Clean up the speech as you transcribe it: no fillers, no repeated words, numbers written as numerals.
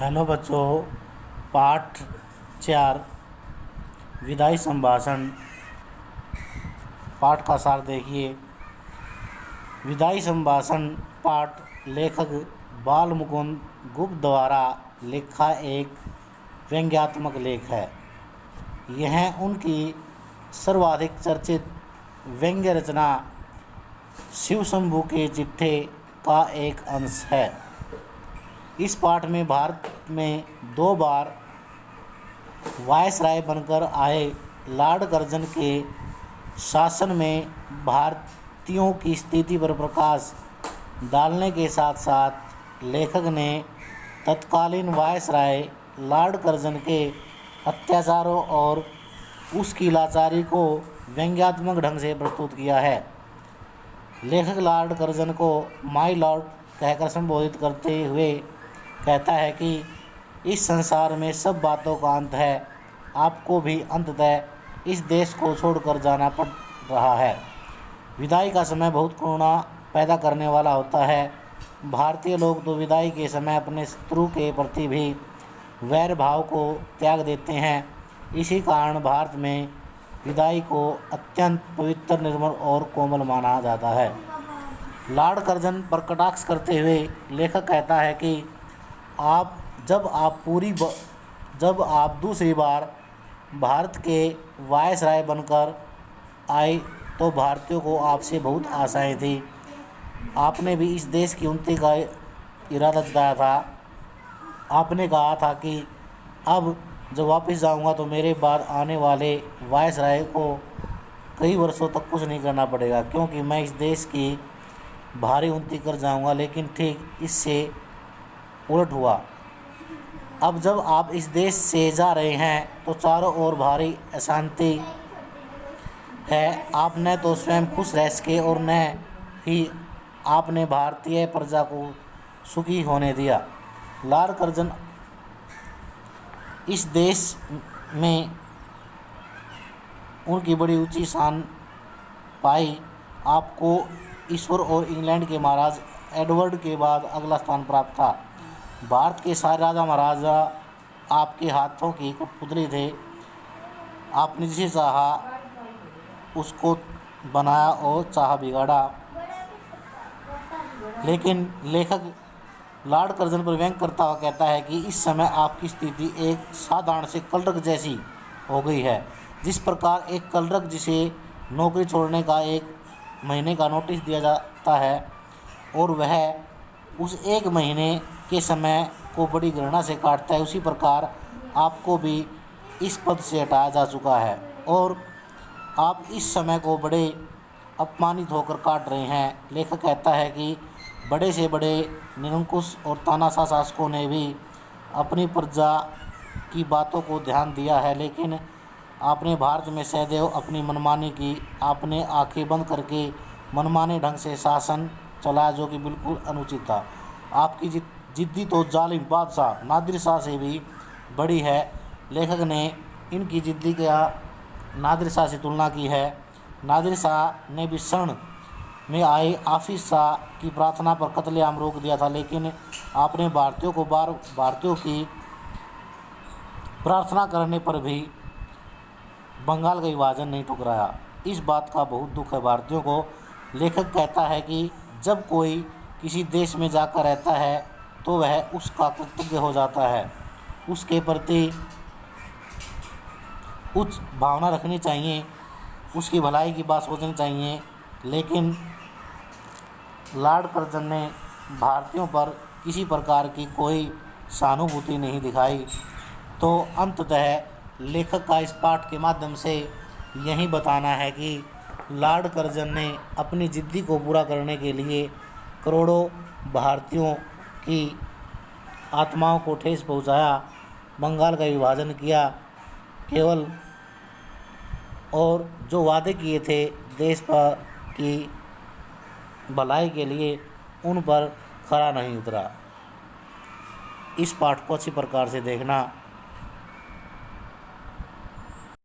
Hello बच्चों। पाठ 4 विदाई संभाषण। पाठ का सार देखिए। विदाई संभाषण पाठ लेखक बाल मुकुंद गुप्त द्वारा लिखा एक व्यंग्यात्मक लेख है। यह उनकी सर्वाधिक चर्चित व्यंग्य रचना शिव शंभू के चिट्ठे का एक अंश है। इस पाठ में भारत में 2 बार वायसराय बनकर आए लॉर्ड कर्जन के शासन में भारतीयों की स्थिति पर प्रकाश डालने के साथ साथ लेखक ने तत्कालीन वायसराय लॉर्ड कर्जन के अत्याचारों और उसकी लाचारी को व्यंग्यात्मक ढंग से प्रस्तुत किया है। लेखक लॉर्ड कर्जन को माय लॉर्ड कहकर संबोधित करते हुए कहता है कि इस संसार में सब बातों का अंत है, आपको भी अंततः इस देश को छोड़कर जाना पड़ रहा है। विदाई का समय बहुत करुणा पैदा करने वाला होता है। भारतीय लोग तो विदाई के समय अपने शत्रु के प्रति भी वैर भाव को त्याग देते हैं। इसी कारण भारत में विदाई को अत्यंत पवित्र, निर्मल और कोमल माना जाता है। लॉर्ड कर्जन पर कटाक्ष करते हुए लेखक कहता है कि जब आप दूसरी बार भारत के वायसराय बनकर आए तो भारतीयों को आपसे बहुत आशाएं थी। आपने भी इस देश की उन्नति का इरादा जताया था। आपने कहा था कि अब जब वापस जाऊंगा तो मेरे बाद आने वाले वायसराय को कई वर्षों तक कुछ नहीं करना पड़ेगा, क्योंकि मैं इस देश की भारी उन्नति कर जाऊंगा। लेकिन ठीक इससे उलट हुआ। अब जब आप इस देश से जा रहे हैं तो चारों ओर भारी अशांति है। आप न तो स्वयं खुश रह सके और न ही आपने भारतीय प्रजा को सुखी होने दिया। लॉर्ड कर्जन इस देश में उनकी बड़ी ऊंची शान पाई। आपको ईश्वर और इंग्लैंड के महाराज एडवर्ड के बाद अगला स्थान प्राप्त था। भारत के सारे राजा महाराजा आपके हाथों की कठपुतली थे। आपने जिसे चाहा उसको बनाया और चाहा बिगाड़ा। लेकिन लेखक लॉर्ड कर्जन पर व्यंग करता हुआ कहता है कि इस समय आपकी स्थिति एक साधारण से कलरक जैसी हो गई है। जिस प्रकार एक कलरक जिसे नौकरी छोड़ने का 1 महीने का नोटिस दिया जाता है और वह उस 1 महीने के समय को बड़ी घृणा से काटता है, उसी प्रकार आपको भी इस पद से हटाया जा चुका है और आप इस समय को बड़े अपमानित होकर काट रहे हैं। लेखक कहता है कि बड़े से बड़े निरंकुश और तानाशाह शासकों ने भी अपनी प्रजा की बातों को ध्यान दिया है, लेकिन आपने भारत में सदैव अपनी मनमानी की। आपने आंखें बंद करके मनमाने ढंग से शासन चलाया, जो कि बिल्कुल अनुचित था। आपकी जिद्दी तो जालिम बादशाह नादिर शाह से भी बड़ी है। लेखक ने इनकी जिद्दी का नादिर शाह से तुलना की है। नादिर शाह ने भी शरण में आए हाफिज शाह की प्रार्थना पर कत्लेआम रोक दिया था, लेकिन आपने भारतीयों की प्रार्थना करने पर भी बंगाल का विभाजन नहीं ठुकराया। इस बात का बहुत दुख है भारतीयों को। लेखक कहता है कि जब कोई किसी देश में जाकर रहता है तो वह उसका कृतज्ञ हो जाता है, उसके प्रति उच्च भावना रखनी चाहिए, उसकी भलाई की बात सोचनी चाहिए। लेकिन लॉर्ड कर्जन ने भारतीयों पर किसी प्रकार की कोई सहानुभूति नहीं दिखाई। तो अंततः लेखक का इस पाठ के माध्यम से यही बताना है कि लॉर्ड कर्जन ने अपनी जिद्दी को पूरा करने के लिए करोड़ों भारतीयों की आत्माओं को ठेस पहुंचाया, बंगाल का विभाजन किया केवल, और जो वादे किए थे देश पर की भलाई के लिए उन पर खरा नहीं उतरा। इस पाठ को अच्छी प्रकार से देखना।